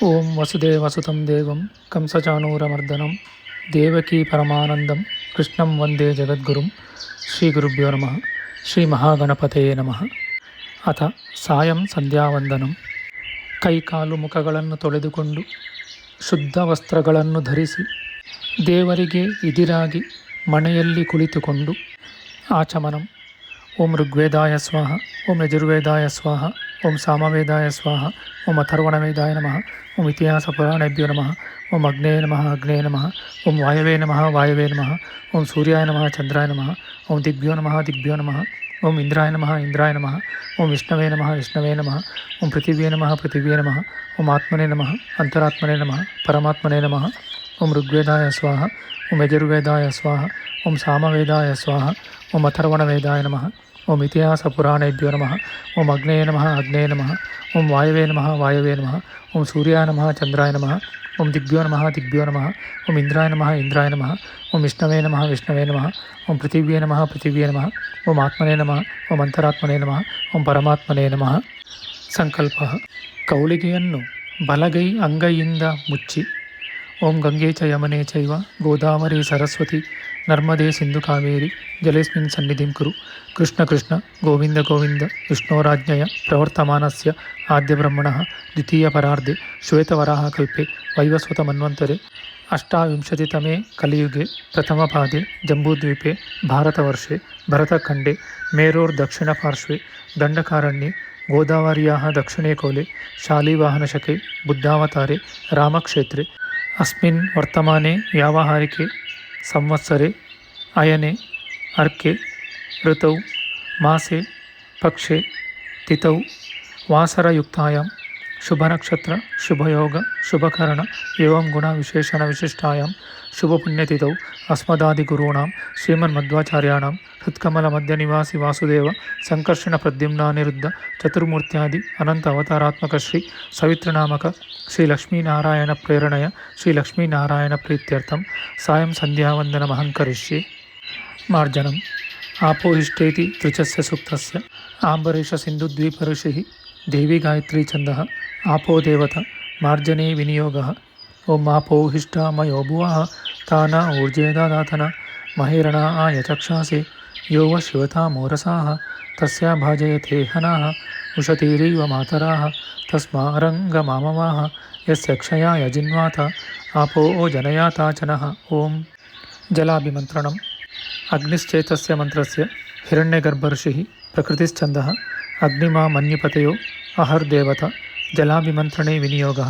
ಓಂ ವಸುದೇವಸುತಂ ದೇವಂ ಕಂಸಚಾಣೂರಮರ್ದನಂ ದೇವಕೀ ಪರಮಾನಂದಂ ಕೃಷ್ಣಂ ವಂದೇ ಜಗದ್ಗುರುಂ ಶ್ರೀ ಗುರುಭ್ಯೋ ನಮಃ. ಶ್ರೀ ಮಹಾಗಣಪತಯೇ ನಮಃ. ಅಥ ಸಾಯಂ ಸಂಧ್ಯಾವಂದನಂ. ಕೈಕಾಲು ಮುಖಗಳನ್ನು ತೊಳೆದುಕೊಂಡು ಶುದ್ಧ ವಸ್ತ್ರಗಳನ್ನು ಧರಿಸಿ ದೇವರಿಗೆ ಇದಿರಾಗಿ ಮನೆಯಲ್ಲಿ ಕುಳಿತುಕೊಂಡು ಆಚಮನಂ. ಓಂ ಋಗ್ವೇದಾಯ ಸ್ವಾಹ, ಓಂ ಯಜುರ್ವೇದಾಯ ಸ್ವಾಹ, ಓಂ ಸಾಮವೇದಾಯ ಸ್ವಾಹ, ಓಂ ಅಥರ್ವಣವೇದಾಯ ನಮಃ, ಓಂ ಇತಿಹಾಸ ಪುರಾಣೇಭ್ಯೋ ನಮಃ, ಓಂ ಅಗ್ನೇಯ ನಮಃ ಅಗ್ನೇಯ ನಮಃ, ಓಂ ವಾಯವೇ ನಮಃ ವಾಯವೇ ನಮಃ, ಓಂ ಸೂರ್ಯಾಯ ನಮಃ ಚಂದ್ರಾಯ ನಮಃ, ಓಂ ದಿಗ್ಭ್ಯೋ ನಮಃ ದಿಗ್ಭ್ಯೋ ನಮಃ, ಓಂ ಇಂದ್ರಾಯ ನಮಃ ಇಂದ್ರಾಯ ನಮಃ, ಓಂ ವಿಷ್ಣವೇ ನಮಃ ವಿಷ್ಣವೇ ನಮಃ, ಓಂ ಪೃಥಿವ್ಯೇ ನಮಃ ಪೃಥಿವ್ಯೇ ನಮಃ, ಓಂ ಆತ್ಮನೇ ನಮಃ ಅಂತರಾತ್ಮನೇ ನಮಃ ಪರಮಾತ್ಮನೇ ನಮಃ. ಓಂ ಋಗ್ವೇದಾಯ ಸ್ವಾಹ, ಓಂ ಯಜುರ್ವೇದಾಯ ಸ್ವಾಹ, ಓಂ ಸಾಮವೇದಾಯ ಸ್ವಾಹ, ಓಂ ಅಥರ್ವಣವೇದಾಯ ನಮಃ, ಓಂ ಇತಿಹಾಸ ಪುರಾಣೇಭ್ಯೋ ನಮಃ, ಓಂ ಅಗ್ನೇಯ ನಮಃ ಅಗ್ನೇಯ ನಮಃ, ಓಂ ವಾಯವೇ ನಮಃ ವಾಯವೇ ನಮಃ, ಓಂ ಸೂರ್ಯಾಯ ನಮಃ ಚಂದ್ರಾಯ ನಮಃ, ಓಂ ದಿಗ್ಭ್ಯೋ ನಮಃ ದಿಗ್ಭ್ಯೋ ನಮಃ, ಓಂ ಇಂದ್ರಾಯ ನಮಃ ಇಂದ್ರಾಯ ನಮಃ, ಓಂ ವಿಷ್ಣವೇ ನಮಃ ವಿಷ್ಣವೇ ನಮಃ, ಓಂ ಪೃಥಿವ್ಯೇ ನಮಃ ಪೃಥಿವ್ಯೇ ನಮಃ, ಓಂ ಆತ್ಮನೇ ನಮಃ, ಓಂ ಅಂತರಾತ್ಮನೇ ನಮಃ, ಓಂ ಪರಮಾತ್ಮನೇ ನಮಃ. ಸಂಕಲ್ಪ. ಕೌಳಿಗೆಯನ್ನು ಬಲಗೈ ಅಂಗೈಯಿಂದ ಮುಚ್ಚಿ ಓಂ ಗಂಗೆ ಚ ಯಮನೆ ಚೈವ ಗೋದಾವರಿ ಸರಸ್ವತಿ ನರ್ಮದೆ ಸಿಂಧು ಕಾವೇರಿ ಜಲೇಸ್ಮಿನ್ ಸನ್ನಿಧಿಂ ಕುರು. ಕೃಷ್ಣ ಕೃಷ್ಣ ಗೋವಿಂದ ಗೋವಿಂದ ವಿಷ್ಣೋರಾಜ್ಞಯ ಪ್ರವರ್ತಮಾನಸ್ಯ ಆದ್ಯ ಬ್ರಹ್ಮಣಃ ದ್ವಿತೀಯ ಪರಾರ್ಧೆ ಶ್ವೇತವರಾಹ ಕಲ್ಪೆ ವೈವಸ್ವತ ಮನ್ವಂತರೆ ಅಷ್ಟಾವಿಂಶತಿತಮೇ ಕಲಿಯುಗೆ ಪ್ರಥಮಪಾದೆ ಜಂಬೂದ್ವೀಪೆ ಭಾರತವರ್ಷೆ ಭರತಖಂಡೆ ಮೇರೋರ್ದಕ್ಷಿಣಪಾರ್ಶ್ವೆ ದಂಡಕಾರಣ್ಯೆ ಗೋದಾವರ್ಯಾಃ ದಕ್ಷಿಣೆ ಕೋಲೆ ಶಾಲಿವಾಹನಶಕೆ ಬುದ್ಧಾವತಾರೆ ರಾಮಕ್ಷೇತ್ರೆ ಅಸ್ಮಿನ್ ವರ್ತಮಾನೆ ವ್ಯಾವಹಾರಿಕೆ ಸಂವತ್ಸರೆ ಅಯನೆ ಅರ್ಕೆ ಋತೌ ಮಾಸೆ ಪಕ್ಷೆ ತಿಥೌ ವಾಸರಯುಕ್ತಾಯಾಂ ಶುಭನಕ್ಷತ್ರ ಶುಭಯೋಗ ಶುಭಕರಣ ಏವಂ ಗುಣ ವಿಶೇಷಣ ವಿಶಿಷ್ಟಾಯಾಂ ಶುಭಪುಣ್ಯತಿಥೌ ಅಸ್ಮದಾದಿಗುರುಣಾಂ ಶ್ರೀಮನ್ಮಧ್ವಾಚಾರ್ಯಾಣಾಂ ಹೃತ್ಕಮಲ ಮಧ್ಯನಿವಾಸಿ ವಾಸುದೇವ ಸಂಕರ್ಷಣ ಪ್ರದ್ಯುಮ್ನಾನಿರುದ್ಧ ಚತುರ್ಮೂರ್ತ್ಯಾದಿ ಅನಂತ ಅವತಾರಾತ್ಮಕ ಶ್ರೀ ಸವಿತೃನಾಮಕ ಶ್ರೀ ಲಕ್ಷ್ಮೀನಾರಾಯಣ ಪ್ರೇರಣೆಯ ಶ್ರೀ ಲಕ್ಷ್ಮೀನಾರಾಯಣ ಪ್ರೀತ್ಯರ್ಥಂ ಸಾಯಂ ಸಂಧ್ಯಾವಂದನಮಹಂಕರಿಷ್ಯೆ. ಮಾರ್ಜನಂ. ಆಪೋಹಿಷ್ಟೇತಿ ತ್ರಿಚಸ್ಯ ಸೂಕ್ತಸ್ಯ ಆಂಬರೀಷ ಸಿಂಧುದ್ವೀಪ ಋಷಿಃ ದೇವಿ ಗಾಯತ್ರಿ ಛಂದಃ ಆಪೋ ದೇವತಾ ಮಾರ್ಜನೆ ವಿನಿಯೋಗಃ. ಓಂ ಆಪೋಹಿಷ್ಟಾ ಮಯೋ ಭುವಃ ತಾನ ಊರ್ಜೇದಾದಾತನ ಮಹೇರಣ ಆಯ ಚಕ್ಷಾಸೆ ಯೋ ವ ಶಿವತಾ ಮೋರಸಾಃ ತಸ್ಯಾ ಭಾಜಯತೆ ಹನಾಃ ಉಷತೀರಿವ ಮಾತರಾಃ ತಸ್ಮಾರಂಗಮಾಮವಾಃ ಯಸ್ಯ ಕ್ಷಯಾಯ ಜಿನ್ವಾತ ಆಪೋ ಜನಯಾತಾಚನಃ. ಓಂ. ಜಲಾಭಿಮಂತ್ರಣಂ. ಅಗ್ನಿಶ್ಚೇತಸ್ಯ ಮಂತ್ರಸ್ಯ ಹಿರಣ್ಯಗರ್ಭಋಷಿಃ ಪ್ರಕೃತಿಶ್ಚಂದಃ ಅಗ್ನಿಮಾ ಮನ್ಯುಪತಯೋ ಅಹರ್ದೇವತಾ ಜಲಾಭಿಮಂತ್ರಣೆ ವಿನಿಯೋಗಃ.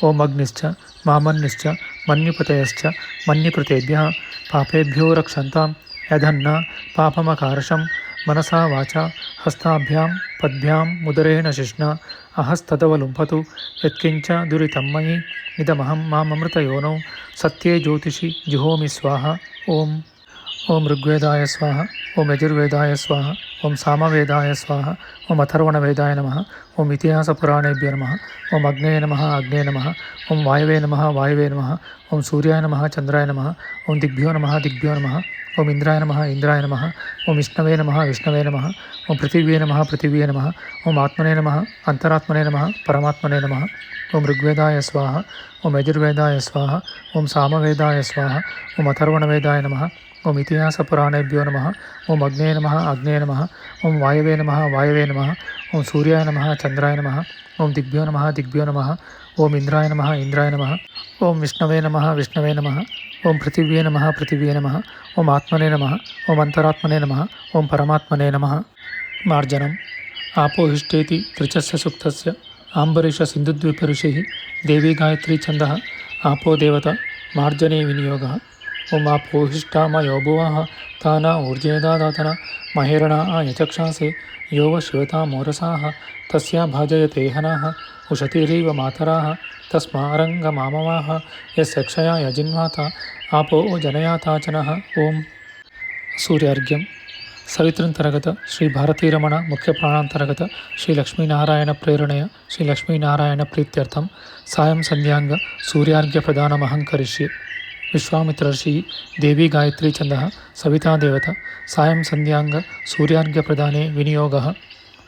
ಓಂ ಅಗ್ನಿಶ್ಚ ಮಾಮನ್ನಿಶ್ಚ ಮನ್ಯುಪತಯಶ್ಚ ಮನ್ಯುಕೃತೇಭ್ಯಃ ಪಾಪೇಭ್ಯೋ ರಕ್ಷಂತಾಂ ಯದನ್ನ ಪಾಪಮಕಾರ್ಷಂ ಮನಸಾ ವಾಚಾ ಹಸ್ತಾಭ್ಯಾಂ ಪದ್ಭ್ಯಾಂ ಮುದರೇಣ ಶಿಷ್ಣಾ ಅಹಸ್ತದವಲುಂಫತು ಯತ್ಕಿಂಚ ದುರಿತಂ ಮಯಿ ಇದಮಹಂ ಮಾಮೃತಯೋನೌ ಸತ್ಯೇ ಜ್ಯೋತಿಷಿ ಜುಹೋಮಿ ಸ್ವಾಹ. ಓಂ. ಓಂ ಋಗ್ವೇದಾಯ ಸ್ವಾಹ, ಓಂ ಯಜುರ್ವೇದಾಯ ಸ್ವಾಹ, ಓಂ ಸಾಮವೇದಾಯ ಸ್ವಾಹ, ಓಂ ಅಥರ್ವಣವೇದಾಯ ನಮಃ, ಓಂ ಇತಿಹಾಸ ಪುರಾಣೇಭ್ಯೋ ನಮಃ, ಓಂ ಅಗ್ನೇಯ ನಮಃ ಅಗ್ನೇಯ ನಮಃ, ಓಂ ವಾಯವೇ ನಮಃ ವಾಯವೇ ನಮಃ, ಓಂ ಸೂರ್ಯಾಯ ನಮಃ ಚಂದ್ರಾಯ ನಮಃ, ಓಂ ದಿಗ್ಭ್ಯೋ ನಮಃ ದಿಗ್ಭ್ಯೋ ನಮಃ, ಓಂ ಇಂದ್ರಾಯ ನಮಃ ಇಂದ್ರಾಯ ನಮಃ, ಓಂ ವಿಷ್ಣವೇ ನಮಃ ವಿಷ್ಣವೇ ನಮಃ, ಓಂ ಪೃಥಿವ್ಯೇ ನಮಃ ಪೃಥಿವ್ಯೇ ನಮಃ, ಓಂ ಆತ್ಮನೇ ನಮಃ ಅಂತರಾತ್ಮನೇ ನಮಃ ಪರಮಾತ್ಮನೇ ನಮಃ. ಓಂ ಋಗ್ವೇದಾಯ ಸ್ವಾಹ, ಓಂ ಯಜುರ್ವೇದಾಯ ಸ್ವಾಹ, ಓಂ ಸಾಮವೇದಾಯ ಸ್ವಾಹ, ಓಂ ಅಥರ್ವಣವೇದಾಯ ನಮಃ, ಓಂ ಇತಿಹಾಸ ಪುರಾಣೇಭ್ಯೋ ನಮಃ, ಓಂ ಅಗ್ನೇಯ ನಮಃ ಅಗ್ನೇಯ ನಮಃ, ಓಂ ವಾಯವೇ ನಮಃ ವಾಯವೇ ನಮಃ, ಓಂ ಸೂರ್ಯಾಯ ನಮಃ ಚಂದ್ರಾಯ ನಮಃ, ಓಂ ದಿಗ್ಭ್ಯೋ ನಮಃ ದಿಗ್ಭ್ಯೋ ನಮಃ, ಓಂ ಇಂದ್ರಾಯ ನಮಃ ಇಂದ್ರಾಯ ನಮಃ, ಓಂ ವಿಷ್ಣವೇ ನಮಃ ವಿಷ್ಣವೇ ನಮಃ, ಓಂ ಪೃಥಿವ್ಯೇ ನಮಃ ಪೃಥಿವ್ಯೇ ನಮಃ, ಓಂ ಆತ್ಮನೇ ನಮಃ, ಓಂ ಅಂತರಾತ್ಮನೇ ನಮಃ, ಓಂ ಪರಮಾತ್ಮನೇ ನಮಃ. ಮಾರ್ಜನಂ. ಆಪೋಹಿಷ್ಟೇತಿ ತ್ರಿಚಸ್ಯ ಸೂಕ್ತಸ್ಯ ಆಂಬರೀಷ ಸಿಂಧುದ್ವೀಪ ಋಷಿಃ ದೇವಿ ಗಾಯತ್ರಿ ಛಂದಃ ಆಪೋ ದೇವತಾ ಮಾರ್ಜನೆ ವಿನಿಯೋಗಃ. ಓಂ ಆಪೋಹಿಷ್ಟಾ ಮಯೋ ಭುವಃ ತಾನ ಊರ್ಜೇದಾದಾತನ ಮಹೇರಣ ಆಯ ಚಕ್ಷಾಸೆ ಯೋ ವ ಶಿವತಾ ಮೋರಸಾಃ ತಸ್ಯಾ ಭಾಜಯತೆ ಹನಾಃ ಉಷತೀರಿವ ಮಾತರಾಃ ತಸ್ಮಾರಂಗಮಾಮವಾಃ ಯಸ್ಯ ಕ್ಷಯಾಯ ಜಿನ್ವಾತ ಆಪೋ ಜನಯಾತಾಚನಃ. ಓಂ. ಸೂರ್ಯಾರ್ಘ್ಯಂ. ಸವಿತೃಂತರ್ಗತ ಶ್ರೀ ಭಾರತೀರಮಣ ಮುಖ್ಯ ಪ್ರಾಣಾಂತರ್ಗತ ಶ್ರೀ ಲಕ್ಷ್ಮೀನಾರಾಯಣ ಪ್ರೇರಣೆಯ ಶ್ರೀ ಲಕ್ಷ್ಮೀನಾರಾಯಣ ಪ್ರೀತ್ಯರ್ಥಂ ಸಾಯಂ ಸಂಧ್ಯಾಂಗ ಸೂರ್ಯಾರ್ಘ್ಯ ಪ್ರದಾನಮಹಂಕರಿಷ್ಯೆ. ವಿಶ್ವಾಮಿತ್ರ ಋಷಿ ದೇವಿ ಗಾಯತ್ರಿ ಛಂದಃ ಸವಿತಾ ದೇವತಾ ಸಾಯಂ ಸಂಧ್ಯಾಂಗ ಸೂರ್ಯಾರ್ಘ್ಯ ಪ್ರದಾನೆ ವಿನಿಯೋಗಃ.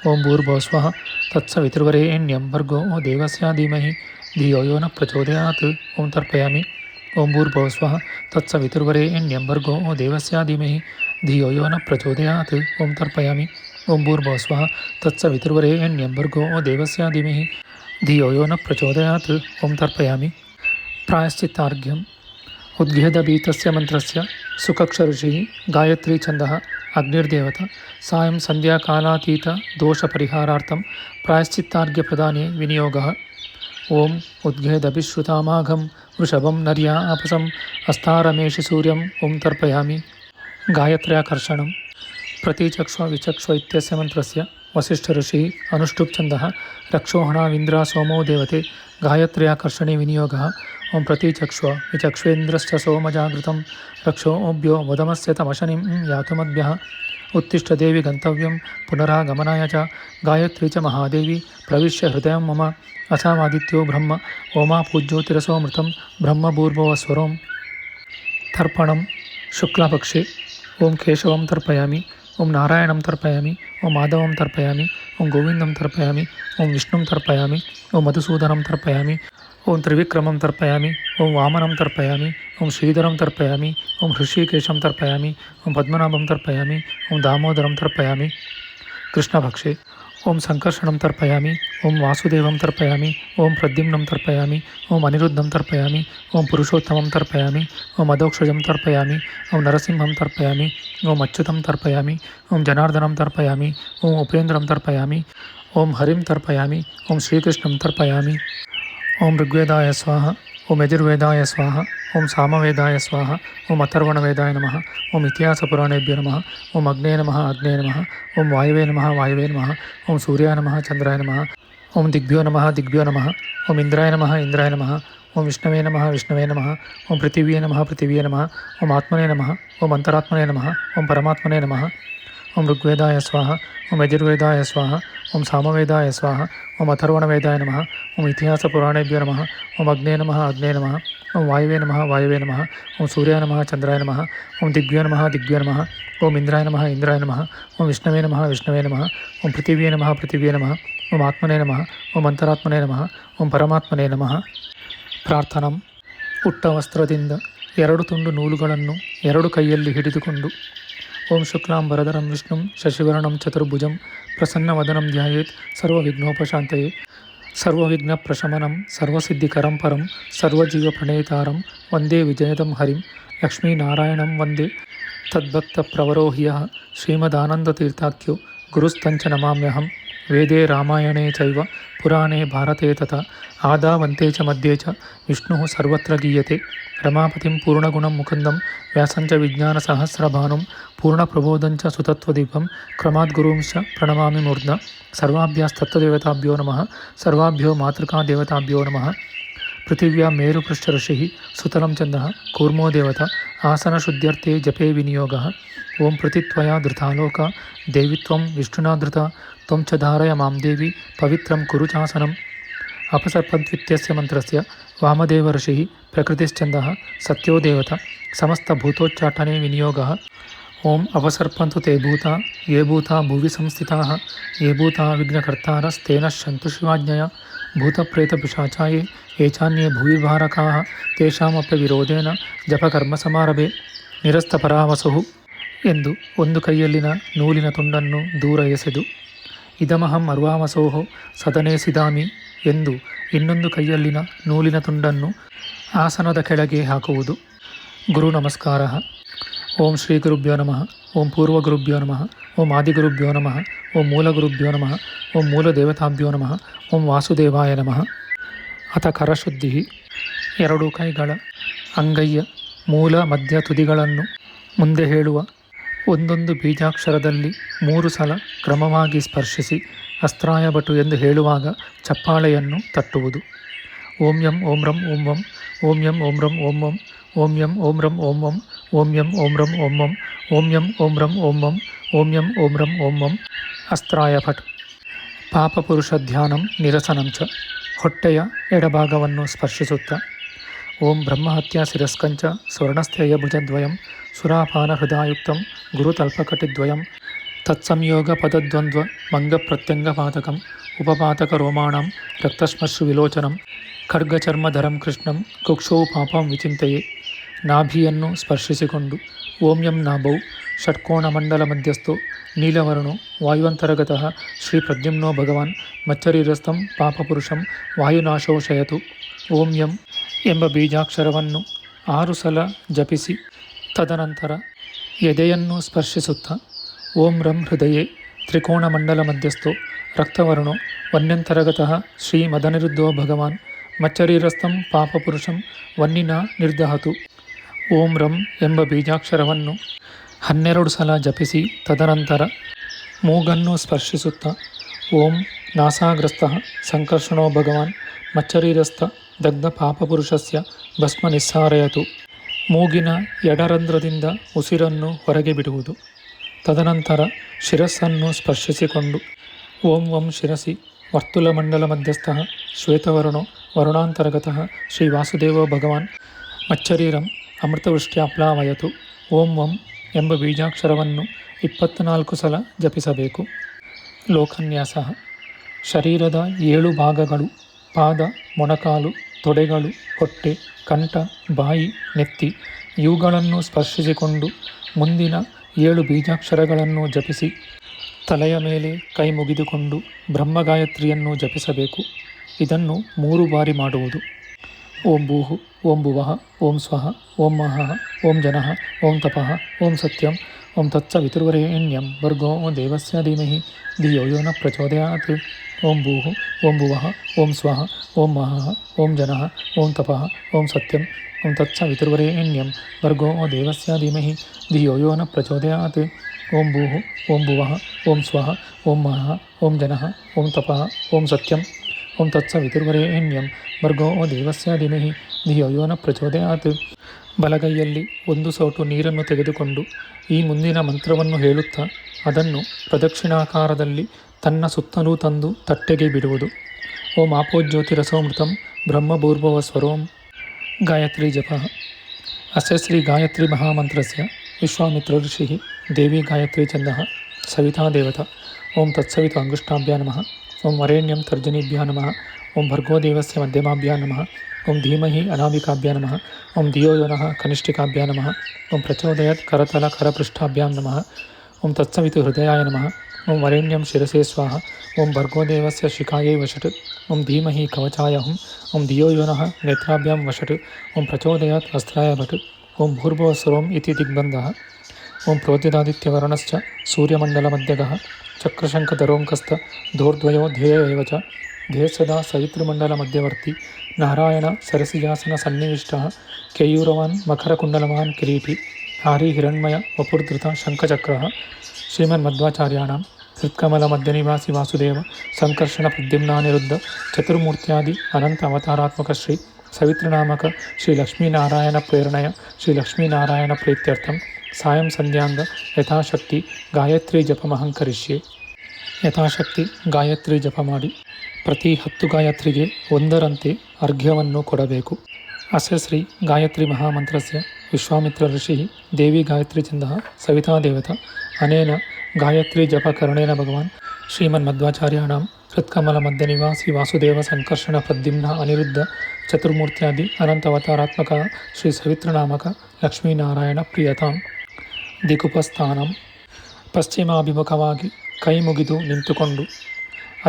ಓಂ ಭೂರ್ಭುವಃ ಸ್ವಃ ತತ್ಸವಿತುರ್ವರೆಣ್ಯಂ ಭರ್ಗೋ ದೇವಸ್ಯ ಧೀಮಹಿ धियो यो न प्रचोदयात् ओं तर्पयामि ओं भूर्भुवस्वः तत्सवितुर्वरेण्यं भर्गो देवस्य धीमहि धियो यो न प्रचोदयात् ओं तर्पयामि ओं भूर्भुवस्वः तत्सवितुर्वरेण्यं भर्गो देवस्य धीमहि धियो यो न प्रचोदयात् ओं तर्पयामि प्रायश्चित्तार्घ्यम् उद्गीतस्य मन्त्रस्य सुकक्षऋषिः गायत्री छन्दः अग्निर्देवता सायं सन्ध्याकालातीत दोषपरिहारार्थं प्रायश्चित्तार्घ्यप्रदाने विनियोगः ओम उद्गीतभिश्रुतामाघं वृषभं नर्या अपसम् अस्तारमेषि सूर्यं ओं तर्पयामि गायत्र्याकर्षणं प्रतीचक्ष्व विचक्ष्व इत्यस्य मन्त्रस्य वसिष्ठऋषिः अनुष्टुप् छन्दः रक्षोहणाविन्द्रा सोमो देवते गायत्र्याकर्षणे विनियोगः ओं प्रतीचक्ष्व विचक्ष्वेन्द्रश्च सोमजागृतं रक्षोभ्यो वदमस्य तमशनिं यातुमद्भ्यः उत्तिष्ठ देवी गन्तव्यं पुनरागमनाय च गायत्री च महादेवी प्रविश्य हृदयं मम असावादित्यो ब्रह्म ओमा पूज्योतिरसोमृतं ब्रह्मभूर्भुवस्वरों तर्पणं शुक्लपक्षे ओं केशवं तर्पयामि ओं नारायणं तर्पयामि ओं माधवं तर्पयामि ओं गोविन्दं तर्पयामि ओं विष्णुं तर्पयामि ओं मधुसूदनं तर्पयामि ओं त्रिविक्रमं तर्पयामि ओं वामनं तर्पयामि ओं श्रीधरं तर्पयामि ओं हृषीकेशं तर्पयामि ओं पद्मनाभं तर्पयामि ओं दामोदरं तर्पयामि कृष्णपक्षे ओं संकर्षणं तर्पयामि ओं वासुदेवं तर्पयामि ओं प्रद्युम्नं तर्पयामि ओं अनिरुद्धं तर्पयामि ओं पुरुषोत्तमं तर्पयामि ओं अधोक्षजं तर्पयामि ओं नरसिंहं तर्पयामि ओं अच्युतं तर्पयामि ओं जनार्दनं तर्पयामि ओं उपेन्द्रं तर्पयामि ओं हरिं तर्पयामि ओं श्रीकृष्णं तर्पयामि ओं ऋग्वेदाय स्वाहा ओं यजुर्वेदाय स्वाहा ओं सामवेदाय स्वाहा ओं अथर्वणवेदाय नमः ओं इतिहासपुराणेभ्यो नमः ओं अग्ने नमः ओं वायवे नमः ओं सूर्याय नमः चन्द्राय नमः ओं दिग्भ्यो नमः ओं इन्द्राय नमः ओं विष्णवे नमः ओं पृथिव्ये नमः ओं आत्मने नमः ओं अन्तरात्मने नमः ओं परमात्मने नमः ओं ऋग्वेदाय स्वाहा ओं यजुर्वेदाय स्वाहा ओं सामवेदाय स्वाहा ओं अथर्वणवेदाय नमः ओं इतिहासपुराणेभ्यो नमः ओं अग्ने नमः ओं वायवे नमः ओं सूर्याय नमः चन्द्राय नमः ओं दिग्भ्यो नमः ओं इन्द्राय नमः ओं विष्णवे नमः ओं पृथिव्ये नमः ओं आत्मने नमः ओं अन्तरात्मने नमः ओं परमात्मने नमः ಪ್ರಾರ್ಥನಂ ಉಟ್ಟ ವಸ್ತ್ರದಿಂದ 2 ತುಂಡು ನೂಲುಗಳನ್ನು 2 ಕೈಯಲ್ಲಿ ಹಿಡಿದುಕೊಂಡು ಓಂ ಶುಕ್ಲಾಂಬರಧರಂ ವಿಷ್ಣುಂ ಶಶಿವರ್ಣಂ ಚತುರ್ಭುಜಂ ಪ್ರಸನ್ನವದನಂ ಧ್ಯಾಯೇತ್ ಸರ್ವವಿಘ್ನೋಪಶಾಂತಯೇ ಸರ್ವವಿಘ್ನಪ್ರಶಮನಂ ಸರ್ವಸಿದ್ಧಿಕರಂ ಪರಂ ಸರ್ವಜೀವಪ್ರಣೇತಾರಂ ವಂದೇ ವಿಜಯದಂ ಹರಿಂ ಲಕ್ಷ್ಮೀನಾರಾಯಣಂ ವಂದೇ ತದ್ಭಕ್ತಪ್ರವರೋಹ್ಯಃ ಶ್ರೀಮದಾನಂದತೀರ್ಥಾಖ್ಯೋ ಗುರುಸ್ತಂಚ ನಮಾಮ್ಯಹಂ ವೇದೇ ರಾಮಾಯಣೇ ಚೈವ ಪುರಾಣೇ ಭಾರತೆ ತಥಾ ಆದಾವಂತೆ ಚ ಮಧ್ಯೆ ಚ ವಿಷ್ಣುಃ ಸರ್ವತ್ರ ಗೀಯತೆ ರಮಾಪತಿಂ ಪೂರ್ಣಗುಣಂ ಮುಕುಂದಂ ವ್ಯಾಸಂಚ ವಿಜ್ಞಾನಸಹಸ್ರಭಾನುಂ ಪೂರ್ಣಪ್ರಬೋಧಂಚ ಸುತತ್ವದೀಪಂ ಕ್ರಮಾದ್ಗುರುಂಶ್ಚ ಪ್ರಣಮಾಮಿ ಮೂರ್ಧ್ನ ಸರ್ವಾಭ್ಯಾಸ್ತತ್ವದೇವತಾಭ್ಯೋ ನಮಃ ಸರ್ವಾಭ್ಯೋ ಮಾತೃಕಾದೇವತಾಭ್ಯೋ ನಮಃ ಪೃಥಿವ್ಯಾ ಮೇರುಪೃಷ್ಠಋಷಿಃ ಸುತಲಂ ಚಂದಃ ಕೂರ್ಮೋ ದೇವತಾ ಆಸನಶುದ್ಧ್ಯರ್ಥೇ ಜಪೇ ವಿನಿಯೋಗಃ ಓಂ ಪ್ರತಿತ್ವಯಾ ಧೃತಾಲೋಕ ದೇವಿತ್ವಂ ವಿಷ್ಣುನಾ ಧೃತ ತ್ವಂ ಚ ಧಾರಯ ಮಾಂ ದೇವಿ ಪವಿತ್ರಂ ಕುರು ಚಾಸನಂ अपसर्पन्त्वित्यस्य मन्त्रस्य वामदेवऋषिः प्रकृतिश्चन्दः सत्यो देवता समस्तभूतोच्चाटने विनियोगः ओम अपसर्पन्तु ते भूता ये भूता भुवि संस्थिताः ये भूता विघ्नकर्तारस्तेन शन्तु शिवाज्ञया भूतप्रेतपिशाचा ये चान्ये भुवि भारकाः तेषामपि विरोधेन जपकर्मसमारभे ನಿರಸ್ತಪರಾವಸುಹು ಎಂದು ಒಂದು ಕೈಯಲ್ಲಿನ ನೂಲಿನ ತುಂಡನ್ನು ದೂರ ಎಸೆದು ಇದಮಹಂ ಅರ್ವಾವಸೋಹೋ ಸದನೆ ಸಿದಾಮಿ ಎಂದು ಇನ್ನೊಂದು ಕೈಯಲ್ಲಿನ ನೂಲಿನ ತುಂಡನ್ನು ಆಸನದ ಕೆಳಗೆ ಹಾಕುವುದು. ಗುರು ನಮಸ್ಕಾರ. ಓಂ ಶ್ರೀ ಗುರುಭ್ಯೋ ನಮಃ. ಓಂ ಪೂರ್ವಗುರುಭ್ಯೋ ನಮಃ. ಓಂ ಆದಿಗುರುಭ್ಯೋ ನಮಃ. ಓಂ ಮೂಲಗುರುಭ್ಯೋ ನಮಃ. ಓಂ ಮೂಲದೇವತಾಭ್ಯೋ ನಮಃ. ಓಂ ವಾಸುದೇವಾಯ ನಮಃ. ಅಥ ಕರಶುದ್ಧಿ. ಎರಡು ಕೈಗಳ ಅಂಗೈಯ ಮೂಲ ಮಧ್ಯ ತುದಿಗಳನ್ನು ಮುಂದೆ ಹೇಳುವ ಒಂದೊಂದು ಬೀಜಾಕ್ಷರದಲ್ಲಿ 3 ಸಲ ಕ್ರಮವಾಗಿ ಸ್ಪರ್ಶಿಸಿ ಅಸ್ತ್ರಾಯ ಬಟು ಎಂದು ಹೇಳುವಾಗ ಚಪ್ಪಾಳೆಯನ್ನು ತಟ್ಟುವುದು. ಓಂ ಯಂ ಓಂ ರಂ ಓಂ ವಂ. ಓಂ ಯಂ ಓಂ ರಂ ಓಂ ವಂ. ಓಂ ಯಂ ಓಂ ರಂ ಓಂ ವಂ. ಓಂ ಯಂ ಓಂ ರಂ ಓಂ ವಂ. ಓಂ ಯಂ ಓಂ ರಂ ಓಂ ವಂ. ಓಂ ಯಂ ಓಂ ರಂ ಓಂ ವಂ. ಅಸ್ತ್ರಾಯ ಫಟ್. ಪಾಪಪುರುಷ ಧ್ಯಾನಂ ನಿರಸನಂ ಚ. ಹೊಟ್ಟೆಯ ಎಡಭಾಗವನ್ನು ಸ್ಪರ್ಶಿಸುತ್ತಾ ಓಂ ಬ್ರಹ್ಮಹತ್ಯಾ ಶಿರಸ್ಕಂಚ ಸ್ವರ್ಣಸ್ಥೇಯ ಭುಜದ್ವಯಂ ಸುರಾಪಾನ ಹೃದಯುಕ್ತಂ ಗುರುತಲ್ಪಕಟಿದ್ವಯಂ ತತ್ಸಂಯೋಗ ಪದದ್ವಂದ್ವ ಮಂಗಪ್ರತ್ಯಂಗಪಾತಕಂ ಉಪಪಾತಕ ರೋಮಾಣಂ ರಕ್ತಶ್ಮಶ್ರು ವಿಲೋಚನಂ ಖಡ್ಗಚರ್ಮಧರಂ ಕೃಷ್ಣಂ ಕುಕ್ಷೌ ಪಾಪಂ ವಿಚಿಂತೆಯೇ. ನಾಭಿಯನ್ನು ಸ್ಪರ್ಶಿಸಿಕೊಂಡು ಓಂ ಯಂ ನಾಭೌ ಷಟ್ಕೋಣ ಮಂಡಲ ಮಧ್ಯಸ್ಥೋ ನೀಲವರ್ಣೋ ವಾಯುವಂತರ್ಗತಃ ಶ್ರೀ ಪ್ರದ್ಯುಮ್ನೋ ಭಗವಾನ್ ಮಚ್ಚರೀರಸ್ಥಂ ಪಾಪಪುರುಷಂ ವಾಯುನಾಶೋ ಶಯತು. ಓಂ ಯಂ ಎಂಬ ಬೀಜಾಕ್ಷರವನ್ನು 6 ಸಲ ಜಪಿಸಿ ತದನಂತರ ಎದೆಯನ್ನು ಸ್ಪರ್ಶಿಸುತ್ತಾ ಓಂ ರಂ ಹೃದಯೇ ತ್ರಿಕೋಣ ಮಂಡಲ ಮಧ್ಯಸ್ಥೋ ರಕ್ತವರ್ಣೋ ವನ್ಯಂತರ್ಗತಃ ಶ್ರೀ ಮದನಿರುದ್ಧೋ ಭಗವಾನ್ ಮಚ್ಚರೀರಸ್ಥಂ ಪಾಪಪುರುಷಂ ವನ್ನಿನ ನಿರ್ದಹತು. ಓಂ ರಂ ಎಂಬ ಬೀಜಾಕ್ಷರವನ್ನು 12 ಸಲ ಜಪಿಸಿ ತದನಂತರ ಮೂಗನ್ನು ಸ್ಪರ್ಶಿಸುತ್ತಾ ಓಂ ನಾಸಾಗ್ರಸ್ತಃ ಸಂಕರ್ಷಣೋ ಭಗವಾನ್ ಮಚ್ಚರೀರಸ್ಥ ದಗ್ಧ ಪಾಪಪುರುಷಸ್ಯ ಭಸ್ಮ ನಿಸ್ಸಾರಯತು. ಮೂಗಿನ ಎಡರಂಧ್ರದಿಂದ ಉಸಿರನ್ನು ಹೊರಗೆ ಬಿಡುವುದು. ತದನಂತರ ಶಿರಸ್ಸನ್ನು ಸ್ಪರ್ಶಿಸಿಕೊಂಡು ಓಂ ವಂ ಶಿರಸಿ ವರ್ತುಲಮಂಡಲ ಮಧ್ಯಸ್ಥಃ ಶ್ವೇತವರ್ಣೋ ವರುಣಾಂತರ್ಗತಃ ಶ್ರೀ ವಾಸುದೇವೋ ಭಗವಾನ್ ಮಚ್ಚರೀರಂ ಅಮೃತವೃಷ್ಟ್ಯಾಪ್ಲಾವಯತು. ಓಂ ವಂ ಎಂಬ ಬೀಜಾಕ್ಷರವನ್ನು 24 ಸಲ ಜಪಿಸಬೇಕು. ಲೋಕನ್ಯಾಸ. ಶರೀರದ 7 ಭಾಗಗಳು ಪಾದ, ಮೊಣಕಾಲು, ತೊಡೆಗಳು, ಹೊಟ್ಟೆ, ಕಂಠ, ಬಾಯಿ, ನೆತ್ತಿ ಇವುಗಳನ್ನು ಸ್ಪರ್ಶಿಸಿಕೊಂಡು ಮುಂದಿನ 7 ಬೀಜಾಕ್ಷರಗಳನ್ನು ಜಪಿಸಿ ತಲೆಯ ಮೇಲೆ ಕೈ ಮುಗಿದುಕೊಂಡು ಬ್ರಹ್ಮಗಾಯತ್ರಿಯನ್ನು ಜಪಿಸಬೇಕು. ಇದನ್ನು 3 ಬಾರಿ ಮಾಡುವುದು. ಓಂ ಭೂಹು, ಓಂ ಭುವಃ, ಓಂ ಸ್ವಃ, ಓಂ ಮಹಃ, ಓಂ ಜನಃ, ಓಂ ತಪಃ, ಓಂ ಸತ್ಯಂ, ಓಂ ತತ್ಸವಿತುರ್ವರೆಣ್ಯಂ ಭರ್ಗೋ ದೇವಸ್ಯ ಧೀಮಹಿ ಧಿಯೋ ಯೋ ನ ಪ್ರಚೋದಯಾತ್. ಓಂ ಭೂಹು, ಓಂ ಭುವಃ, ಓಂ ಸ್ವಃ, ಓಂ ಮಹಃ, ಓಂ ಜನಃ, ಓಂ ತಪಃ, ಓಂ ಸತ್ಯಂ, ಓಂ ತತ್ಸವಿತುರ್ವರೆಣ್ಯಂ ಭರ್ಗೋ ದೇವಸ್ಯ ಧೀಮಹಿ ಧಿಯೋ ಯೋ ನ ಪ್ರಚೋದಯಾತ್. ಓಂ ಭೂಹು, ಓಂ ಭುವಃ, ಓಂ ಸ್ವಃ, ಓಂ ಮಹಃ, ಓಂ ಜನಃ, ಓಂ ತಪಃ, ಓಂ ಸತ್ಯಂ, ಓಂ ತತ್ಸವಿತುರ್ವರೆಣ್ಯಂ ಭರ್ಗೋ ದೇವಸ್ಯ ಧೀಮಹಿ ಧಿಯೋ ಯೋ ನ ಪ್ರಚೋದಯಾತ್. ಬಲಗೈಯಲ್ಲಿ 1 ಸೌಟು ನೀರನ್ನು ತೆಗೆದುಕೊಂಡು ಈ ಮುಂದಿನ ಮಂತ್ರವನ್ನು ಹೇಳುತ್ತಾ ಅದನ್ನು ಪ್ರದಕ್ಷಿಣಾಕಾರದಲ್ಲಿ ತನ್ನ ಸುತ್ತಲೂ ತಂದು ತಟ್ಟೆಗೆ ಬಿಡುವುದು. ಓಂ ಆಪೋಜ್ಯೋತಿರಸೋಮೃತಂ ಬ್ರಹ್ಮಭೂರ್ಭುವ ಸ್ವರೋಂ. ಗಾಯತ್ರಿ ಜಪ. ಅಸ್ಯ ಶ್ರೀ ಗಾಯತ್ರಿ ಮಹಾಮಂತ್ರಸ್ಯ ವಿಶ್ವಾಮಿತ್ರ ಋಷಿಃ ದೇವಿ ಗಾಯತ್ರಿ ಛಂದಃ ಸವಿತಾ ದೇವತಾ. ಓಂ ತತ್ಸವಿತು ಅಂಗುಷ್ಟಾಭ್ಯಾಂ ನಮಃ. ಓಂ ವರೇಣ್ಯಂ ತರ್ಜನೀಭ್ಯಾಂ ನಮಃ. ಓಂ ಭರ್ಗೋ ದೇವಸ್ಯ ಮಧ್ಯಮಾಭ್ಯಾಂ ನಮಃ. ಓಂ ಧೀಮಹಿ ಅನಾಮಿಕಾಭ್ಯಾಂ ನಮಃ. ಓಂ ಧಿಯೋ ಯೋ ನಃ ಕನಿಷ್ಠಿಕಾಭ್ಯಾಂ ನಮಃ. ಓಂ ಪ್ರಚೋದಯಾತ್ ಕರತಲ ಕರಪೃಷ್ಠಾಭ್ಯಾಂ ನಮಃ. ಓಂ ತತ್ಸವಿತು ಹೃದಯಾಯ ನಮಃ. ಓಂ ವರೇಣ್ಯಂ ಶಿರಸೇ ಸ್ವಾಹ. ಓಂ ಭರ್ಗೋ ದೇವಸ್ಯ ಶಿಖಾಯೈ ವಷಟ್. ಓಂ ಧೀಮಹಿ ಕವಚಾಯ ಹುಂ. ಓಂ ಧಿಯೋ ಯೋ ನಃ ನೇತ್ರಾಭ್ಯಾಂ ವಷಟ್. ಓಂ ಪ್ರಚೋದಯಾತ್ ಅಸ್ತ್ರಾಯ ಭಟ್. ಓಂ ಭೂರ್ಭುವ ಸ್ವರೋಂ ಇತಿ ದಿಗ್ಬಂಧಃ. ಓಂ ಪ್ರೋದ್ಯದಾದಿತ್ಯವರ್ಣಶ್ಚ ಸೂರ್ಯಮಂಡಲಮಧ್ಯಗಃ ಚಕ್ರಶಂಖಧರೋಂಕಸ್ಥ ಧೋರ್ದ್ವಯೋ ಧ್ಯೇಯ ಏವ ಚ. ಧ್ಯೇಯ ಸದಾ ಸವಿತೃಮಂಡಲಮಧ್ಯವರ್ತಿ ನಾರಾಯಣ ಸರಸಿಜಾಸನ ಸನ್ನಿವಿಷ್ಟಃ ಕೇಯೂರವಾನ್ ಮಕರಕುಂಡಲವಾನ್ ಕಿರೀಟಿ ಹಾರಿ ಹಿರಣ್ಮಯ ವಪುರ್ಧೃತ ಶಂಖಚಕ್ರಃ. ಶ್ರೀಮನ್ಮಧ್ವಾಚಾರ್ಯಾಣಾಂ ಹೃತ್ಕಮಲಮಧ್ಯನಿವಾಸಿ ವಾಸುದೇವ ಸಂಕರ್ಷಣ ಪ್ರದ್ಯುಮ್ನಾನಿರುದ್ಧ ಚತುರ್ಮೂರ್ತ್ಯಾದಿ ಅನಂತ ಅವತಾರಾತ್ಮಕ ಶ್ರೀ ಸವಿತೃನಾಮಕ ಶ್ರೀ ಲಕ್ಷ್ಮೀನಾರಾಯಣ ಪ್ರೇರಣೆಯ ಶ್ರೀ ಲಕ್ಷ್ಮೀನಾರಾಯಣ ಪ್ರೀತ್ಯರ್ಥಂ ಸಾಯಂ ಸಂಧ್ಯಾಂಗ ಯಥಾಶಕ್ತಿ ಗಾಯತ್ರಿ ಜಪಮಹಂಕರಿಷ್ಯೆ. ಯಥಾಶಕ್ತಿ ಗಾಯತ್ರಿ ಜಪ ಮಾಡಿ ಪ್ರತಿ 10 ಗಾಯತ್ರಿಗೆ 1ರಂತೆ ಅರ್ಘ್ಯವನ್ನು ಕೊಡಬೇಕು. ಅಸ್ಯ ಶ್ರೀ ಗಾಯತ್ರಿ ಮಹಾಮಂತ್ರಸ್ಯ ವಿಶ್ವಾಮಿತ್ರ ಋಷಿಃ ದೇವಿ ಗಾಯತ್ರಿ ಛಂದಃ ಸವಿತಾ ದೇವತಾ. ಅನೇನ ಗಾಯತ್ರಿ ಜಪಕರಣೇನ ಭಗವಾನ್ ಶ್ರೀಮನ್ಮಧ್ವಾಚಾರ್ಯಾಣಾಂ ಹೃತ್ಕಮಲಮಧ್ಯನಿವಾಸಿ ವಾಸುದೇವ ಸಂಕರ್ಷಣ ಪ್ರದ್ಯುಮ್ನ ಅನಿರುದ್ಧ ಚತುರ್ಮೂರ್ತ್ಯಾದಿ ಅನಂತ ಅವತಾರಾತ್ಮಕ ಶ್ರೀ ಸವಿತೃನಾಮಕ ಲಕ್ಷ್ಮೀನಾರಾಯಣ ಪ್ರಿಯತಾಂ. ದಿಗುಪಸ್ಥಾನಂ. ಪಶ್ಚಿಮಾಭಿಮುಖವಾಗಿ ಕೈ ಮುಗಿದು ನಿಂತುಕೊಂಡು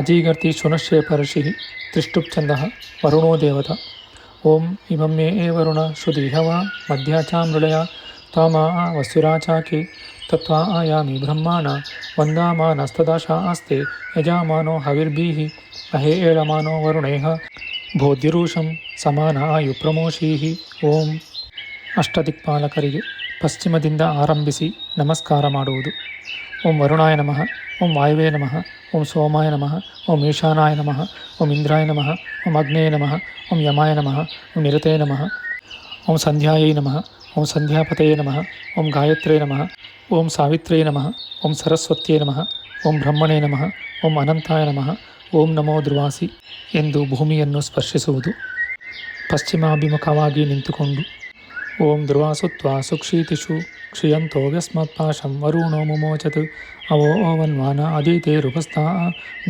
ಅಜೀಗರ್ತಿ ಶುನಶ್ಶೇಪ ಋಷಿಃ ತ್ರಿಷ್ಟುಪ್ ಛಂದಃ ವರುಣೋ ದೇವತಾ. ಓಂ ಇಮಂ ಮೇ ವರುಣ ಶ್ರುತಿಹವ ಮಧ್ಯಾಚಾ ಮೃಳಯ ತ್ವಮಾ ವಸ್ಯುರಾಚಾಕೆ ತತ್ವಾ ಆಯಾಮಿ ಬ್ರಹ್ಮಾಣ ವಂದಾಮಾನಸ್ತದಾಶಾ ಆಸ್ತೆ ಯಜಾಮಾನೋ ಹವಿರ್ಭೀಃ ಅಹೇ ಏಳಮಾನೋ ವರುಣೇಹ ಬೋಧಿರೂಷಂ ಸಮಾನ ಆಯು ಪ್ರಮೋಷೀಃ. ಓಂ. ಅಷ್ಟದಿಕ್ಪಾಲಕರಿಗೆ ಪಶ್ಚಿಮದಿಂದ ಆರಂಭಿಸಿ ನಮಸ್ಕಾರ ಮಾಡುವುದು. ಓಂ ವರುಣಾಯ ನಮಃ. ಓಂ ವಾಯುವೇ ನಮಃ. ಓಂ ಸೋಮಾಯ ನಮಃ. ಓಂ ಈಶಾನಾಯ ನಮಃ. ಓಂ ಇಂದ್ರಾಯ ನಮಃ. ಓಂ ಅಗ್ನೇಯ ನಮಃ. ಓಂ ಯಮಾಯ ನಮಃ. ಓಂ ನಿರತೇ ನಮಃ. ಓಂ ಸಂಧ್ಯಾಯೈ ನಮಃ. ಓಂ ಸಂಧ್ಯಾಪತಯೇ ನಮಃ. ಓಂ ಗಾಯತ್ರೇ ನಮಃ. ಓಂ ಸಾವಿತ್ರೇ ನಮಃ. ಓಂ ಸರಸ್ವತ್ಯೇ ನಮಃ. ಓಂ ಬ್ರಹ್ಮಣೇ ನಮಃ. ಓಂ ಅನಂತಾಯ ನಮಃ. ಓಂ ನಮೋ ಧ್ರುವಾಸಿ ಎಂದು ಭೂಮಿಯನ್ನು ಸ್ಪರ್ಶಿಸುವುದು. ಪಶ್ಚಿಮಾಭಿಮುಖವಾಗಿ ನಿಂತುಕೊಂಡು ಓಂ ಧ್ರುವಾಸು ತ್ವಾ ಸುಕ್ಷೀತಿಷು ಕ್ಷಿಯಂತೋ ವ್ಯಸ್ಮತ್ಪಾಶಂ ವರುಣೋ ಮುಮೋಚತ್ ಅವೋ ಓವನ್ವಾನ ಅದಿತೇರುಪಸ್ಥಾ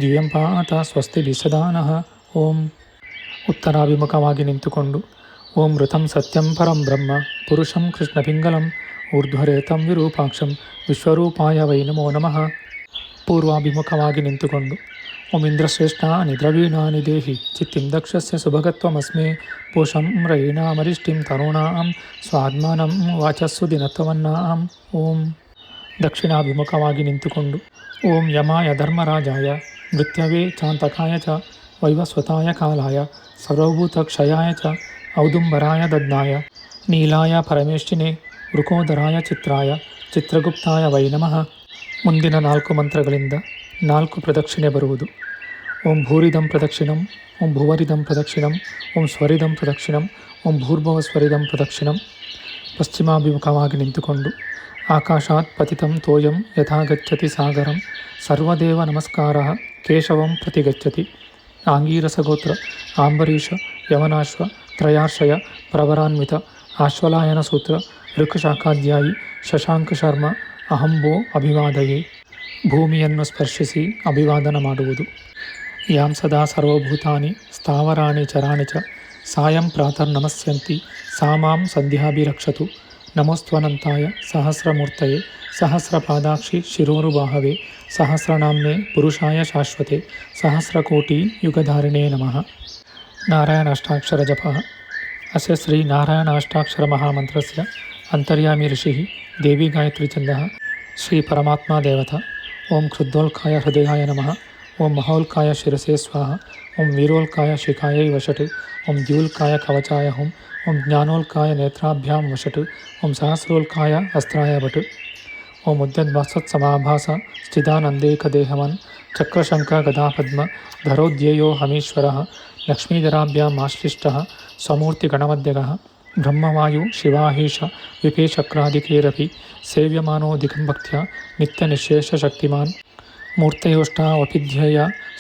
ದ್ಯೂಯಂ ಪಾತ ಸ್ವಸ್ತಿ ಸದಾ ನಃ. ಓಂ. ಉತ್ತರಾಭಿಮುಖವಾಗಿ ನಿಂತುಕೊಂಡು ಓಂ ಋತಂ ಸತ್ಯಂ ಪರಂ ಬ್ರಹ್ಮ ಪುರುಷಂ ಕೃಷ್ಣ ಪಿಂಗಲಂ ಊರ್ಧ್ವರೇತಂ ವಿರೂಪಾಕ್ಷಂ ವಿಶ್ವರೂಪಾಯ ವೈ ನಮೋ ನಮಃ. ಪೂರ್ವಾಭಿಮುಖವಾಗಿ ನಿಂತುಕೊಂಡು ಓಂ ಇಂದ್ರಶ್ರೇಷ್ಠಾನಿ ದ್ರವೀಣಾನಿ ದೇಹಿ ಚಿತ್ತಿಂ ದಕ್ಷಸ್ಯ ಸುಭಗತ್ವಮಸ್ಮೇ ಪೂಷಂ ರಯೀಣಾಮರಿಷ್ಟಿಂ ತರುಣಾಂ ಸ್ವಾತ್ಮಾನಂ ವಾಚಸ್ಸು ದಿನತ್ವವನ್ನಾಂ. ಓಂ ದಕ್ಷಿಣಾಭಿಮುಖವಾಗಿ ನಿಂತುಕೊಂಡು ಓಂ ಯಮಾಯ ಧರ್ಮರಾಜಾಯ ಮೃತ್ಯವೇ ಚಾಂತಕಾಯ ಚ ವೈವಸ್ವತಾಯ ಕಾಲಾಯ ಸರ್ವಭೂತಕ್ಷಯಾಯ ಚ ಔದುಂಬರಾಯ ದದ್ನಾಯ ನೀಲಾಯ ಪರಮೇಷ್ಠಿನೇ ವೃಕೋದರಾಯ ಚಿತ್ರಾಯ ಚಿತ್ರಗುಪ್ತಾಯ ವೈ ನಮಃ. ಮುಂದಿನ 4 ಮಂತ್ರಗಳಿಂದ 4 ಪ್ರದಕ್ಷಿಣೆ ಬರುವುದು. ಓಂ ಭೂರಿದಂ ಪ್ರದಕ್ಷಿಣಂ, ಓಂ ಭುವರಿದಂ ಪ್ರದಕ್ಷಿಣಂ, ಓಂ ಸ್ವರಿದಂ ಪ್ರದಕ್ಷಿಣಂ, ಓಂ ಭೂರ್ಭುವ ಸ್ವರಿದಂ ಪ್ರದಕ್ಷಿಣಂ. ಪಶ್ಚಿಮಾಭಿಮುಖವಾಗಿ ನಿಂತುಕೊಂಡು ಆಕಾಶಾತ್ ಪತಿತಂ ತೋಯಂ ಯಥಾ ಗಚ್ಚತಿ ಸಾಗರಂ ಸರ್ವದೇವ ನಮಸ್ಕಾರಃ ಕೇಶವಂ ಪ್ರತಿಗಚ್ಚತಿ. ಆಂಗೀರಸಗೋತ್ರ ಆಂಬರೀಷ ಯವನಾಶ್ವ ತ್ರಯಾಶ್ರಯ ಪ್ರವರಾನ್ವಿತ ಆಶ್ವಲಾಯನ ಸೂತ್ರ ಋಕ್ಷಶಾಖಾಧ್ಯಾಯಿ ಶಶಾಂಕ ಶರ್ಮ ಅಹಂಭೋ ಅಭಿವಾದಯೇ. ಭೂಮಿಯನ್ನು ಸ್ಪರ್ಶಿಸಿ ಅಭಿವಾದನ ಮಾಡುವುದು. ಯಾಂ ಸದಾ ಸರ್ವಭೂತಾನಿ ಸ್ಥಾವರಾಣಿ ಚರಾಣಿ ಚ ಸಾಯಂ ಪ್ರಾತರ್ನಮಸ್ಯಂತಿ ಸಾ ಮಾಂ ಸಂಧ್ಯಾಭಿರಕ್ಷತು. ನಮೋಸ್ತ್ವನಂತಾಯ ಸಹಸ್ರಮೂರ್ತಯೇ ಸಹಸ್ರಪಾದಾಕ್ಷಿ ಶಿರೋರುಬಾಹವೇ ಸಹಸ್ರನಾಮ್ನೆ ಪುರುಷಾಯ ಶಾಶ್ವತೆ ಸಹಸ್ರಕೋಟಿ ಯುಗಧಾರಿಣೇ ನಮಃ. ನಾರಾಯಣ ಅಷ್ಟಾಕ್ಷರ ಜಪ. ಅಸ್ಯ ಶ್ರೀ ನಾರಾಯಣ ಅಷ್ಟಾಕ್ಷರ ಮಹಾಮಂತ್ರಸ್ಯ ಅಂತರ್ಯಾಮಿ ಋಷಿಃ ದೇವಿ ಗಾಯತ್ರಿ ಛಂದಃ ಶ್ರೀ ಪರಮಾತ್ಮ ದೇವತಾ. ಓಂ ಕ್ರುದ್ಧೋಲ್ಕಾಯ ಹೃದಯಾಯ ನಮಃ. ಓಂ ಮಹೋಲ್ಕಾಯ ಶಿರಸೇ ಸ್ವಾಹ. ಓಂ ವೀರೋಲ್ಕಾಯ ಶಿಖಾಯೈ ವಷಟ್. ಓಂ ದ್ಯೂಲ್ಕಾಯ ಕವಚಾಯ ಹುಂ. ಓಂ ಜ್ಞಾನೋಲ್ಕಾಯ ನೇತ್ರಾಭ್ಯಾಂ ವಷಟ್. ಓಂ ಸಹಸ್ರೋಲ್ಕಾಯ ಅಸ್ತ್ರಾಯ ವಟ್. ಓಂ ಉದ್ಯದ್ಭಾಸತ್ ಸಮಾಭಾಸ ಸ್ಥಿತಾನಂದೇಕದೇಹವನ್ ಚಕ್ರಶಂಕ ಗದಾಪದ್ಮ ಧರೋಧ್ಯೇಯೋ ಹಮೀಶ್ವರಃ ಲಕ್ಷ್ಮೀಧರಾಭ್ಯಾಂ ಆಶ್ಲಿಷ್ಟಃ ಸ್ವಮೂರ್ತಿಗಣಮಧ್ಯಗಃ ಬ್ರಹ್ಮವಾಯು ಶಿವಾಹೀಶ ವಿಪೇಶಕ್ರಾದಿಕೇರಪಿ ಸೇವ್ಯಮಾನೋ ದಿಗಂಭಕ್ತ್ಯ ನಿತ್ಯನಿಶೇಷಶಕ್ತಿಮಾನ್. ಮೂರ್ತಯೋಷ್ಟಾವಪಿಧ್ಯೇಯ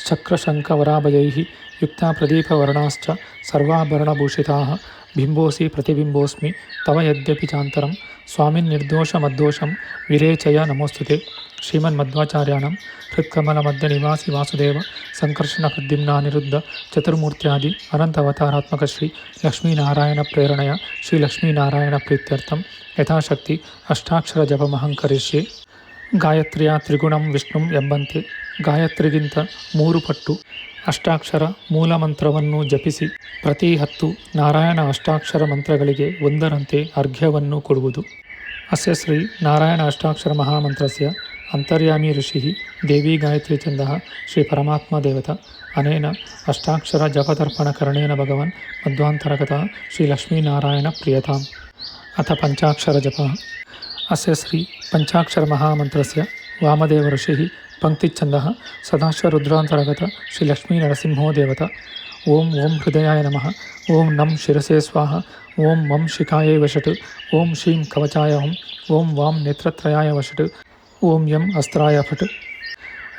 ಚಕ್ರಶಂಕವರಾಭಯೈಃ ಯುಕ್ತಾ ಪ್ರದೀಪವರ್ಣಾಶ್ಚ ಸರ್ವಾಭರಣಭೂಷಿತಾಃ ಬಿಂಬೋಸಿ ಪ್ರತಿಬಿಂಬೋಸ್ಮಿ ತವ ಯದ್ಯಪಿ ಚಾಂತರಂ ಸ್ವಾಮಿನ್ನಿರ್ದೋಷಮದ್ದೋಷಂ ವಿರೇಚಯ ನಮೋಸ್ತುತೆ. ಶ್ರೀಮನ್ಮಧ್ವಾಚಾರ್ಯಾಣಂ ಹೃತ್ಕಮಲಮಧ್ಯನಿವಾಸಿ ವಾಸುದೇವ ಸಂಕರ್ಷಣ ಪ್ರದ್ಯುಮ್ನಾನಿರುದ್ಧ ಚತುರ್ಮೂರ್ತ್ಯಾದಿ ಅನಂತಾವತಾರಾತ್ಮಕ ಶ್ರೀ ಲಕ್ಷ್ಮೀನಾರಾಯಣ ಪ್ರೇರಣೆಯ ಶ್ರೀ ಲಕ್ಷ್ಮೀನಾರಾಯಣ ಪ್ರೀತ್ಯರ್ಥಂ ಯಥಾಶಕ್ತಿ ಅಷ್ಟಾಕ್ಷರ ಜಪಮಹಂಕರಿಷ್ಯೆ. ಗಾಯತ್ರಿಯ ತ್ರಿಗುಣಂ ವಿಷ್ಣುಂ ಎಂಬಂತೆ ಗಾಯತ್ರಿಗಿಂತ 3 ಪಟ್ಟು ಅಷ್ಟಾಕ್ಷರ ಮೂಲ ಮಂತ್ರವನ್ನು ಜಪಿಸಿ ಪ್ರತಿ 10 ನಾರಾಯಣ ಅಷ್ಟಾಕ್ಷರ ಮಂತ್ರಗಳಿಗೆ 1ರಂತೆ ಅರ್ಘ್ಯವನ್ನು ಕೊಡುವುದು. ಅಸ್ಯ ಶ್ರೀ ನಾರಾಯಣ ಅಷ್ಟಾಕ್ಷರ ಮಹಾಮಂತ್ರಸ್ಯ ಅಂತರ್ಯಾಮಿ ಋಷಿಃ ದೇವಿ ಗಾಯತ್ರಿ ಛಂದಃ ಶ್ರೀ ಪರಮಾತ್ಮ ದೇವತಾ. ಅನೇನ ಅಷ್ಟಾಕ್ಷರ ಜಪತರ್ಪಣಕರಣೇನ ಭಗವನ್ ಮಧ್ವಾಂತರಗತಃ ಶ್ರೀ ಲಕ್ಷ್ಮೀನಾರಾಯಣ ಪ್ರಿಯತಾಂ. ಅಥ ಪಂಚಾಕ್ಷರ ಜಪ. ಅಸ್ಯ ಶ್ರೀ ಪಂಚಾಕ್ಷರ ಮಹಾಮಂತ್ರಸ್ಯ ವಾಮದೇವ ಋಷಿಃ ಪಂಕ್ತಿಚ್ಛಂದಃ ಸದಾಶ್ವ ರುದ್ರಾಂತರ್ಗತ ಶ್ರೀ ಲಕ್ಷ್ಮೀ ನರಸಿಂಹೋ ದೇವತಾ. ಓಂ ಓಂ ಹೃದಯಾಯ ನಮಃ. ಓಂ ನಂ ಶಿರಸೇ ಸ್ವಾಹ. ಓಂ ಮಂ ಶಿಖಾಯೈ ವಷಟ್. ಓಂ ಶ್ರೀಂ ಕವಚಾಯ ಹುಂ. ಓಂ ವಾಂ ನೇತ್ರತ್ರಯಾಯ ವಷಟ್. ಓಂ ಯಂ ಅಸ್ತ್ರಾಯ ಫಟ್.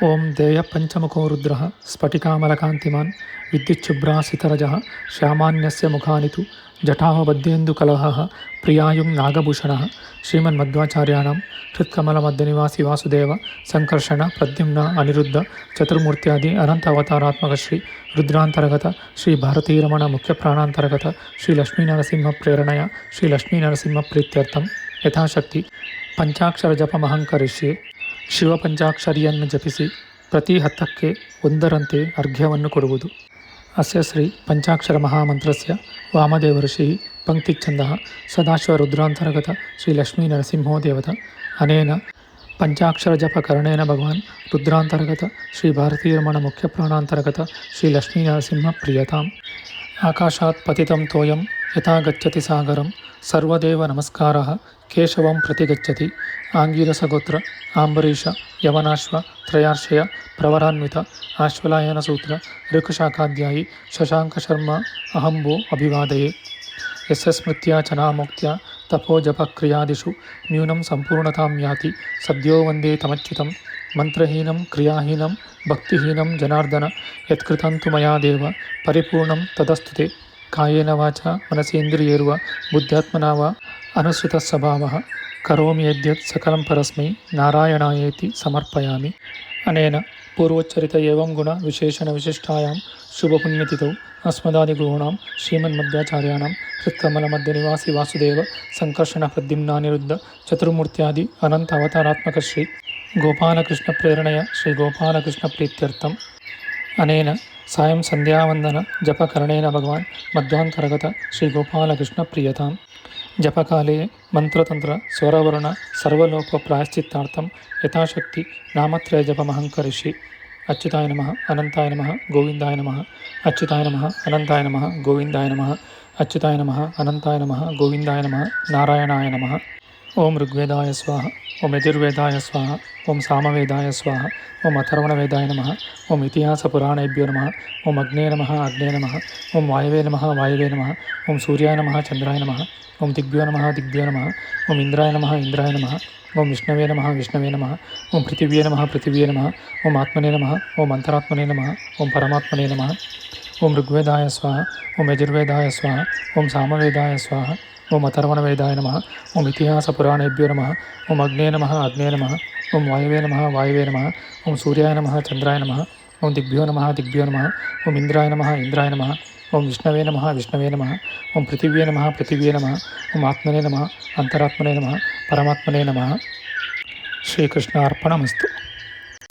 ಓಂ ದೇಯ ಪಂಚಮುಖೋ ರುದ್ರಃ ಸ್ಫಟಿಕಾಮಲಕಾಂತಿಮಾನ್ ವಿದ್ಯುಚ್ಛುಭ್ರಾಸಿತರಜಃ ಶ್ಯಾಮಾನ್ಯಸ್ಯ ಮುಖಾನಿತು ಜಟಾವಬದ್ಧೇಂದುಕಲಹಃ ಪ್ರಿಯಾಯುಂ ನಾಗಭೂಷಣಃ. ಶ್ರೀಮನ್ಮಧ್ವಾಚಾರ್ಯಾಣಂ ಹೃತ್ಕಮಲಮಧ್ಯನಿವಾಸಿ ವಾಸುದೇವ ಸಂಕರ್ಷಣ ಪ್ರದ್ಯುಮ್ನ ಅನಿರುದ್ಧ ಚತುರ್ಮೂರ್ತ್ಯಾದಿ ಅನಂತ ಅವತಾರಾತ್ಮಕ ಶ್ರೀ ರುದ್ರಾಂತರ್ಗತ ಶ್ರೀ ಭಾರತೀರಮಣ ಮುಖ್ಯ ಪ್ರಾಣಾಂತರ್ಗತ ಶ್ರೀ ಲಕ್ಷ್ಮೀನರಸಿಂಹ ಪ್ರೇರಣೆಯ ಶ್ರೀ ಲಕ್ಷ್ಮೀನರಸಿಂಹ ಪ್ರೀತ್ಯರ್ಥಂ ಯಥಾಶಕ್ತಿ ಪಂಚಾಕ್ಷರ ಜಪಮಹಂಕರಿಷ್ಯೆ. ಶಿವ ಪಂಚಾಕ್ಷರಿಯನ್ನು ಜಪಿಸಿ ಪ್ರತಿ 10ಕ್ಕೆ 1ರಂತೆ ಅರ್ಘ್ಯವನ್ನು ಕೊಡುವುದು. ಅಸ್ಯ ಶ್ರೀ ಪಂಚಾಕ್ಷರ ಮಹಾಮಂತ್ರಸ್ಯ ವಾಮದೇವ ಋಷಿಃ ಪಂಕ್ತಿಚ್ಛಂದಃ ಸದಾಶಿವ ರುದ್ರಾಂತರ್ಗತ ಶ್ರೀ ಲಕ್ಷ್ಮೀ ನರಸಿಂಹೋ ದೇವತಾ. ಅನೇನ ಪಂಚಾಕ್ಷರ ಜಪಕರಣೇನ ಭಗವಾನ್ ರುದ್ರಾಂತರ್ಗತ ಶ್ರೀ ಭಾರತೀರಮಣ ಮುಖ್ಯ ಪ್ರಾಣಾಂತರ್ಗತ ಶ್ರೀ ಲಕ್ಷ್ಮೀ ನರಸಿಂಹ ಪ್ರಿಯತಾಂ. ಆಕಾಶಾತ್ ಪತಿತಂ ತೋಯಂ ಯಥಾ ಗಚ್ಚತಿ ಸಾಗರಂ ಸರ್ವದೇವ ನಮಸ್ಕಾರಃ ಕೇಶವಂ ಪ್ರತಿಗಚ್ಚತಿ. ಆಂಗೀರಸಗೋತ್ರ ಆಂಬರೀಷ ಯವನಾಶ್ವ ತ್ರಯಾರ್ಷಯ ಪ್ರವರಾನ್ವಿತ ಆಶ್ವಲಾಯನ ಸೂತ್ರ ಋಕ್ಷಶಾಖಾಧ್ಯಾಯಿ ಶಶಾಂಕ ಶರ್ಮ ಅಹಂಭೋ ಅಭಿವಾದಯೇ. ಯಸ್ಯ ಸ್ಮೃತ್ಯ ಚನಾಮೋಕ್ತ್ಯ ತಪೋಜಪಕ್ರಿಯಾದಿಷು ನ್ಯೂನಂ ಸಂಪೂರ್ಣತಾಂ ಯಾತಿ ಸದ್ಯೋ ವಂದೇ ತಮಚ್ಯುತಂ. ಮಂತ್ರಹೀನಂ ಕ್ರಿಯಾಹೀನಂ ಭಕ್ತಿಹೀನಂ ಜನಾರ್ದನ ಯತ್ಕೃತಂತು ಮಯಾ ದೇವ ಪರಿಪೂರ್ಣಂ ತದಸ್ತುತೆ. ಕಾಯೇನ ವಾಚ ಮನಸೇಂದ್ರಿಯೇರ್ವ ಬುದ್ಧ್ಯಾತ್ಮನಾ ವಾ ಅನುಸೃತಃ ಸ್ವಭಾವಃ ಕರೋಮಿ ಯದ್ಯತ್ ಸಕಲಂ ಪರಸ್ಮೈ ನಾರಾಯಣಾಯೇತಿ ಸಮರ್ಪಯಾಮಿ. ಅನೇನ ಪೂರ್ವೋಚ್ಚರಿತ ಏವಂ ಗುಣ ವಿಶೇಷಣ ವಿಶಿಷ್ಟಾಯಾಂ ಶುಭಪುಣ್ಯತಿಥೌ अस्मदादिगुरूणां श्रीमन्मध्वाचार्याणां हृत्कमलमध्यनिवासी वासुदेव सङ्कर्षणप्रद्युम्नानिरुद्ध चतुर्मूर्त्यादि अनन्त अवतारात्मक श्री गोपालकृष्णप्रेरणया श्रीगोपालकृष्णप्रीत्यर्थम् अनेन सायं सन्ध्यावन्दन जपकरणेन भगवान् मध्वान्तर्गत श्रीगोपालकृष्णप्रियतां जपकाले मंत्रतंत्र स्वरवर्ण सर्वलोक प्रायश्चित्तार्थं यथाशक्ति नामत्रय जपमहं करिष्ये। अच्युताय नमः, अनंताय नमः, गोविंदाय नमः। अच्युताय नमः, अनंताय नमः, गोविंदाय नमः। अच्युताय नमः, अनंताय नमः, गोविंदाय नमः। नारायणाय नमः। ओम ऋग्वेदाय स्वाहा, ओम यजुर्वेदाय स्वाहा, ओम सामवेदाय स्वाहा, ओम अथर्वणवेदाय नमः, ओम इतिहासपुराणेभ्यो नमः, ओम अग्ने नमः, अग्ने नमः, ओम वायवे नमः, वायवे नमः, ओम सूर्याय नमः, चंद्राय नमः, ओम दिग्भ्यो नमः, दिग्भ्यो नमः, ओम इंद्राय नमः, इंद्राय नमः, ओम विष्णवे नमः, विष्णवे नमः, ओम पृथिव्ये नमः, पृथिव्ये नमः, ओम आत्मने नमः, ओम अंतरात्मने नमः, ओम परमात्मने नमः। ओम ऋग्वेदाय स्वाहा, ओम यजुर्वेदाय स्वाहा, ओम सामवेदाय स्वाहा, ओम अथर्वणवेदाय नमः, ओम इतिहासपुराणेभ्यो नमः, ओम अग्ने नमः, अग्ने नमः, ओम वायवे नमः, वायवे नमः, ओम सूर्याय नमः, चंद्राय नमः, ओम दिग्भ्यो नमः, दिग्भ्यो नमः, ओम इंद्राय नमः, इंद्राय नमः, ओम विष्णवे नमः, विष्णवे नमः, ओम पृथिव्ये नमः, पृथिव्ये नमः, ओम आत्मने नमः, अंतरात्मने नमः, परमात्मने नमः। श्रीकृष्णार्पणमस्तु।